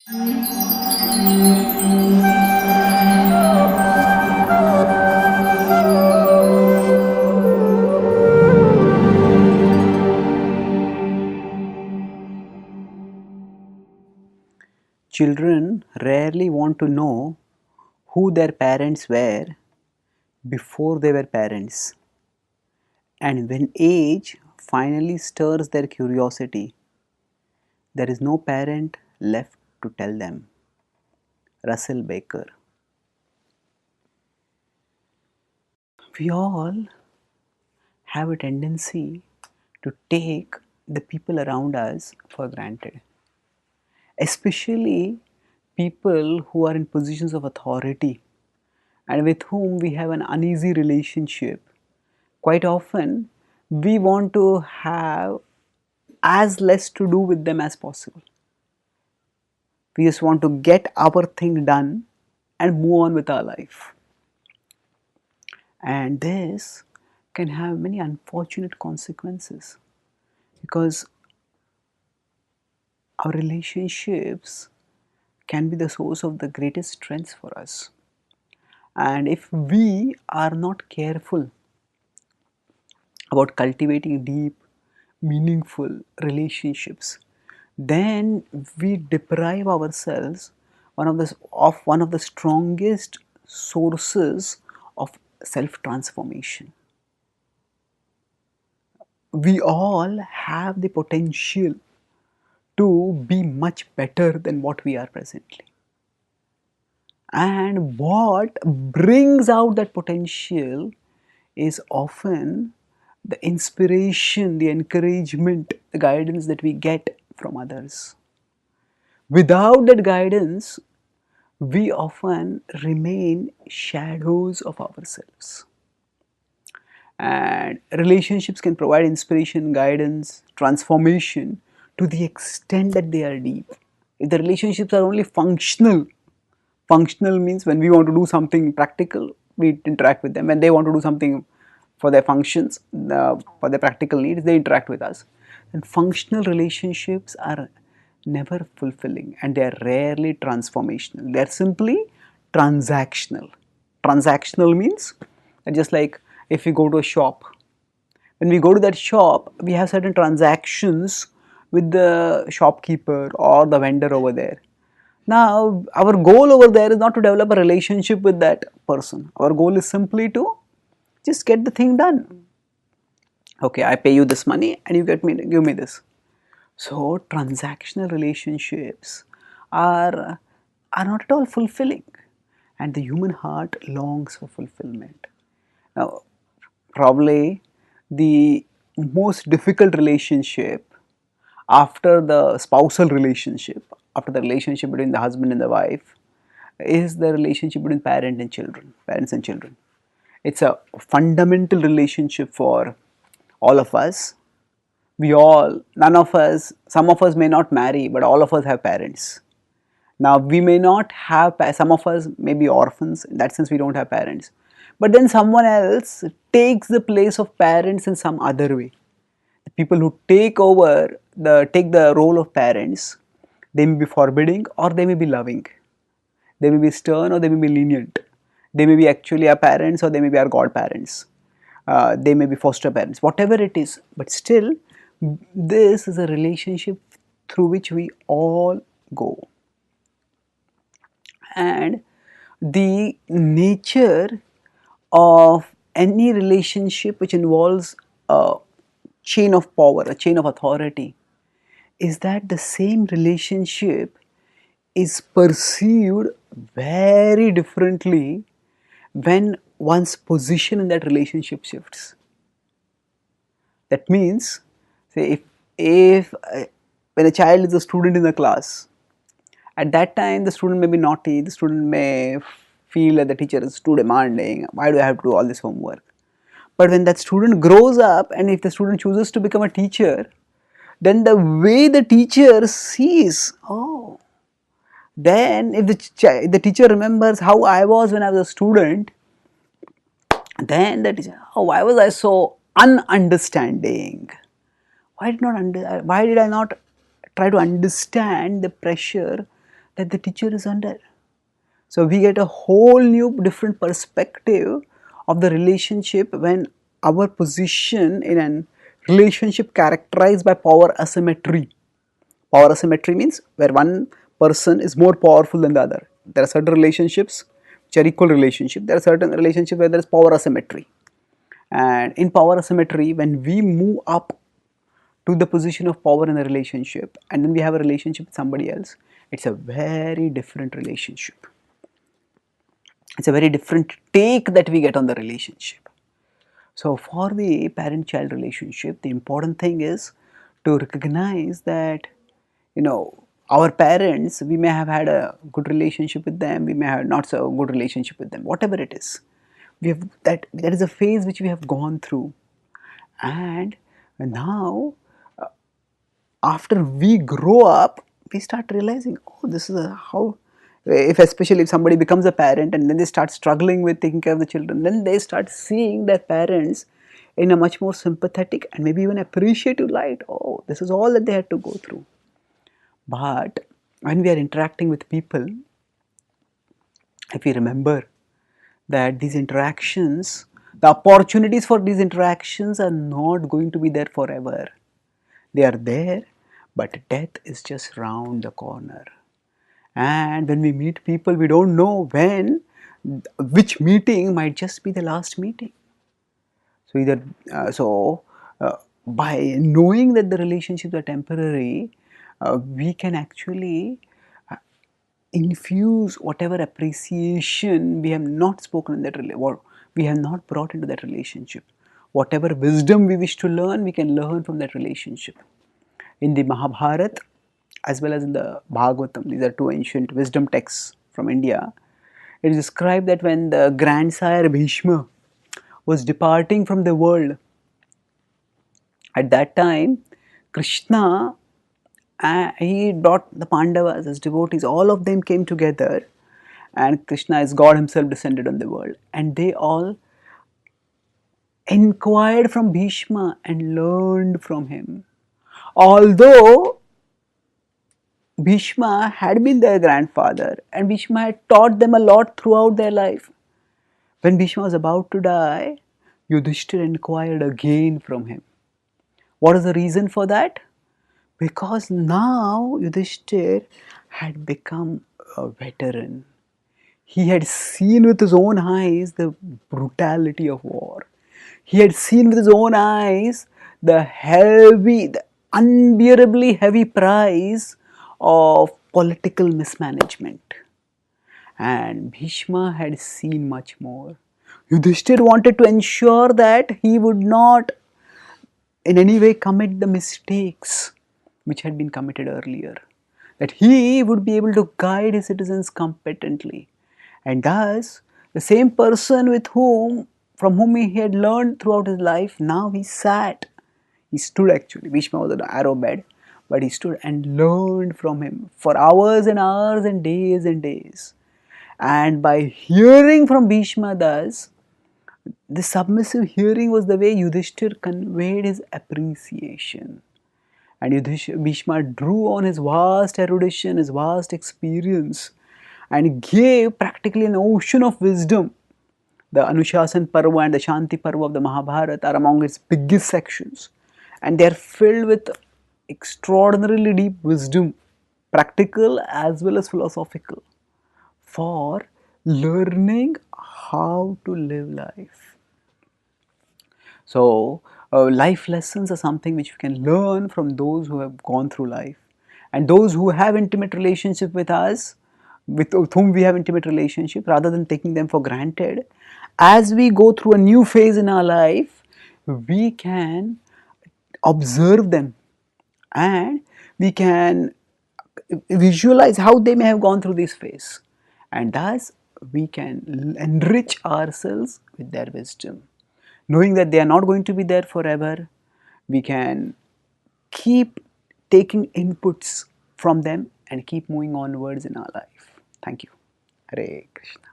Children rarely want to know who their parents were before they were parents. And when age finally stirs their curiosity, there is no parent left to tell them. Russell Baker. We all have a tendency to take the people around us for granted, especially people who are in positions of authority and with whom we have an uneasy relationship. Quite often, we want to have as less to do with them as possible. We just want to get our thing done and move on with our life. And this can have many unfortunate consequences because our relationships can be the source of the greatest strength for us. And if we are not careful about cultivating deep, meaningful relationships, then we deprive ourselves of one of the strongest sources of self-transformation. We all have the potential to be much better than what we are presently. And what brings out that potential is often the inspiration, the encouragement, the guidance that we get from others. Without that guidance, we often remain shadows of ourselves. And relationships can provide inspiration, guidance, transformation to the extent that they are deep. If the relationships are only functional, functional means when we want to do something practical, we interact with them. When they want to do something for their functions, for their practical needs, they interact with us. And functional relationships are never fulfilling and they are rarely transformational. They are simply transactional. Transactional means that just like if we go to a shop, when we go to that shop, we have certain transactions with the shopkeeper or the vendor over there. Now, our goal over there is not to develop a relationship with that person. Our goal is simply to just get the thing done. Okay, I pay you this money and you give me this. So, transactional relationships are not at all fulfilling, and the human heart longs for fulfillment. Now, probably the most difficult relationship after the spousal relationship, after the relationship between the husband and the wife, is the relationship between parents and children. It's a fundamental relationship for all of us. None of us, some of us may not marry, but all of us have parents. Now, we may not have, some of us may be orphans, in that sense we don't have parents. But then someone else takes the place of parents in some other way. The people who take the role of parents, they may be forbidding or they may be loving. They may be stern or they may be lenient. They may be actually our parents or they may be our godparents. They may be foster parents, whatever it is. But still, this is a relationship through which we all go. And the nature of any relationship which involves a chain of power, a chain of authority, is that the same relationship is perceived very differently when one's position in that relationship shifts. That means, say if when a child is a student in the class, at that time the student may be naughty, the student may feel that the teacher is too demanding, why do I have to do all this homework? But when that student grows up and if the student chooses to become a teacher, then the way the teacher sees, oh, then if the teacher remembers how I was when I was a student, then the teacher, oh, why was I so ununderstanding? Why did I not try to understand the pressure that the teacher is under. So we get a whole new different perspective of the relationship when our position in a relationship characterized by power asymmetry. Power asymmetry means where one person is more powerful than the other. There are certain relationships which are equal relationships. There are certain relationships where there is power asymmetry. And in power asymmetry, when we move up to the position of power in a relationship and then we have a relationship with somebody else, it's a very different relationship. It's a very different take that we get on the relationship. So for the parent-child relationship, the important thing is to recognize that, you know, our parents, we may have had a good relationship with them, we may have not so good relationship with them, whatever it is. We have that is a phase which we have gone through, and now after we grow up, we start realizing, oh, this is how, if especially if somebody becomes a parent and then they start struggling with taking care of the children, then they start seeing their parents in a much more sympathetic and maybe even appreciative light. Oh, this is all that they had to go through. But when we are interacting with people, if we remember that these interactions, the opportunities for these interactions are not going to be there forever. They are there, but death is just round the corner. And when we meet people, we don't know when, which meeting might just be the last meeting. So either by knowing that the relationships are temporary, we can actually infuse whatever appreciation we have not spoken in that or we have not brought into that relationship. Whatever wisdom we wish to learn, we can learn from that relationship. In the Mahabharata as well as in the Bhagavatam, these are two ancient wisdom texts from India, it is described that when the grandsire Bhishma was departing from the world, at that time Krishna, he brought the Pandavas as devotees, all of them came together, and Krishna as God himself descended on the world, and they all inquired from Bhishma and learned from him. Although Bhishma had been their grandfather and Bhishma had taught them a lot throughout their life, when Bhishma was about to die, Yudhishthira inquired again from him. What is the reason for that? Because now Yudhishthira had become a veteran. He had seen with his own eyes the brutality of war. He had seen with his own eyes the unbearably heavy price of political mismanagement. And Bhishma had seen much more. Yudhishthira wanted to ensure that he would not in any way commit the mistakes which had been committed earlier, that he would be able to guide his citizens competently. And thus, the same person from whom he had learned throughout his life, now he stood actually. Bhishma was on an arrow bed, but he stood and learned from him for hours and hours and days and days. And by hearing from Bhishma thus, the submissive hearing was the way Yudhishthira conveyed his appreciation. And Bhishma drew on his vast erudition, his vast experience, and gave practically an ocean of wisdom. The Anushasan Parva and the Shanti Parva of the Mahabharata are among its biggest sections, and they are filled with extraordinarily deep wisdom, practical as well as philosophical, for learning how to live life. So, life lessons are something which you can learn from those who have gone through life, and those who have intimate relationship with us, with whom we have intimate relationship, rather than taking them for granted. As we go through a new phase in our life, we can observe them and we can visualize how they may have gone through this phase, and thus we can enrich ourselves with their wisdom. Knowing that they are not going to be there forever, we can keep taking inputs from them and keep moving onwards in our life. Thank you. Hare Krishna.